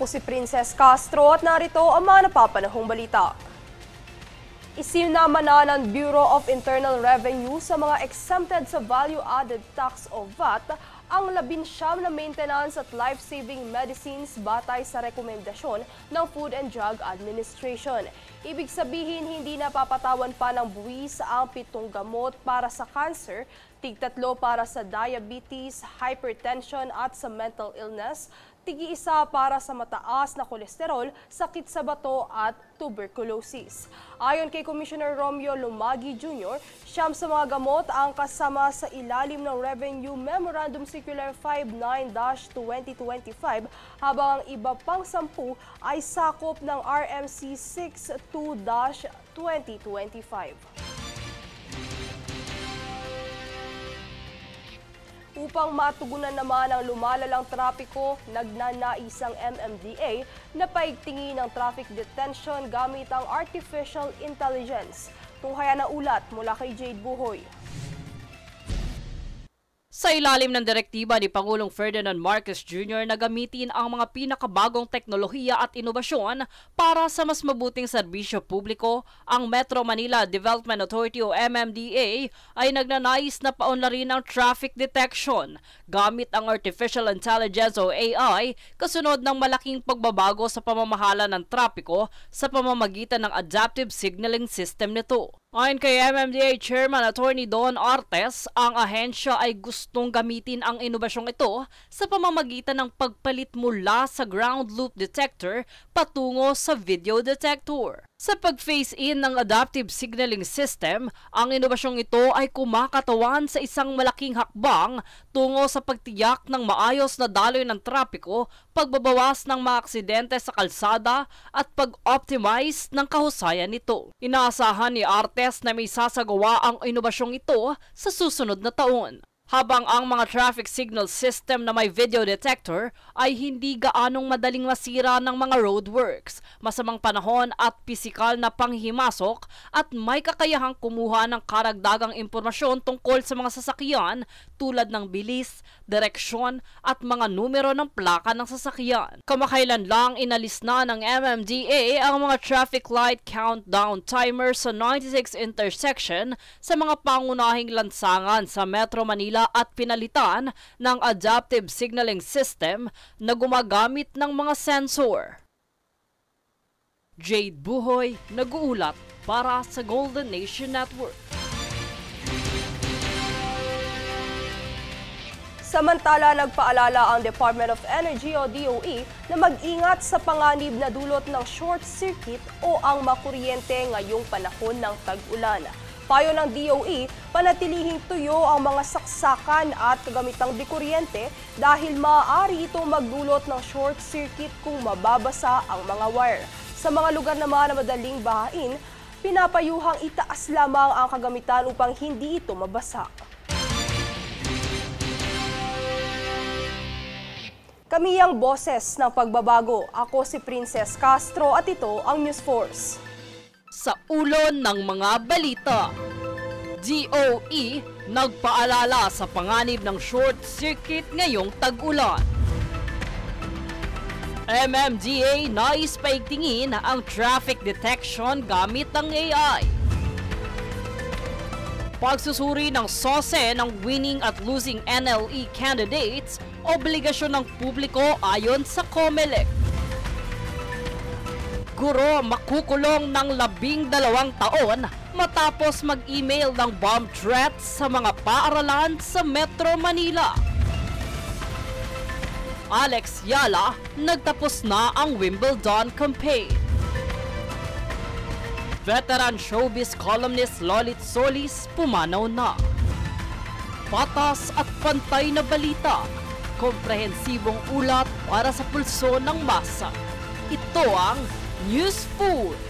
si Princess Castro at narito ang mga napapanahong balita. Isinama na ng Bureau of Internal Revenue sa mga exempted sa value-added tax o VAT ang 19 na maintenance at life-saving medicines batay sa rekomendasyon ng Food and Drug Administration. Ibig sabihin, hindi napapatawan pa ng buwis ang 7 gamot para sa cancer, 3 para sa diabetes, hypertension at sa mental illness, 1 para sa mataas na kolesterol, sakit sa bato at tuberculosis. Ayon kay Commissioner Romeo Lumagi Jr., 9 sa mga gamot ang kasama sa ilalim ng Revenue Memorandum Circular 59-2025 habang ang iba pang 10 ay sakop ng RMC 62-2025. Upang matugunan naman ang lumalalang trapiko, nagnanais ang MMDA na paigtingin ang traffic detention gamit ang artificial intelligence. Tunghayan na ulat mula kay Jade Buhoy. Sa ilalim ng direktiba ni Pangulong Ferdinand Marcos Jr. na gamitin ang mga pinakabagong teknolohiya at inobasyon para sa mas mabuting serbisyo publiko, ang Metro Manila Development Authority o MMDA ay nagnanais na paunlarin ang traffic detection gamit ang Artificial Intelligence o AI kasunod ng malaking pagbabago sa pamamahala ng trapiko sa pamamagitan ng adaptive signaling system nito. Ayon kay MMDA Chairman Attorney Don Artes, ang ahensya ay gustong gamitin ang inobasyong ito sa pamamagitan ng pagpalit mula sa ground loop detector patungo sa video detector. Sa pag-phase-in ng adaptive signaling system, ang inobasyong ito ay kumakatawan sa isang malaking hakbang tungo sa pagtiyak ng maayos na daloy ng trapiko, pagbabawas ng mga aksidente sa kalsada at pag-optimize ng kahusayan nito. Inaasahan ni Artes na may sasagawa ang inobasyong ito sa susunod na taon. Habang ang mga traffic signal system na may video detector ay hindi gaanong madaling masira ng mga roadworks, masamang panahon at pisikal na panghimasok at may kakayahang kumuha ng karagdagang impormasyon tungkol sa mga sasakyan tulad ng bilis, direksyon at mga numero ng plaka ng sasakyan. Kamakailan lang inalis na ng MMDA ang mga traffic light countdown timer sa 96 intersection sa mga pangunahing lansangan sa Metro Manila at pinalitan ng adaptive signaling system na gumagamit ng mga sensor. Jade Buhoy, nag-uulat para sa Golden Nation Network. Samantala, nagpaalala ang Department of Energy o DOE na mag-ingat sa panganib na dulot ng short circuit o ang makuryente ngayong panahon ng tag-ulan. Payo ng DOE, panatilihing tuyo ang mga saksakan at kagamitang dikuryente dahil maaari itong magdulot ng short circuit kung mababasa ang mga wire. Sa mga lugar naman na madaling bahain, pinapayuhang itaas lamang ang kagamitan upang hindi ito mabasa. Kami ang boses ng pagbabago. Ako si Princess Castro at ito ang News Force. Sa ulo ng mga balita, DOE nagpaalala sa panganib ng short circuit ngayong tag-ulan. MMDA nais paigtingin ang traffic detection gamit ang AI. Pagsusuri ng SOSE ng winning at losing NLE candidates, obligasyon ng publiko ayon sa COMELEC. Guro makukulong ng 12 taon matapos mag-email ng bomb threats sa mga paaralan sa Metro Manila. Alex Yala, nagtapos na ang Wimbledon campaign. Veteran showbiz columnist Lolit Solis pumanaw na. Patas at pantay na balita, komprehensibong ulat para sa pulso ng masa. Ito ang News Food.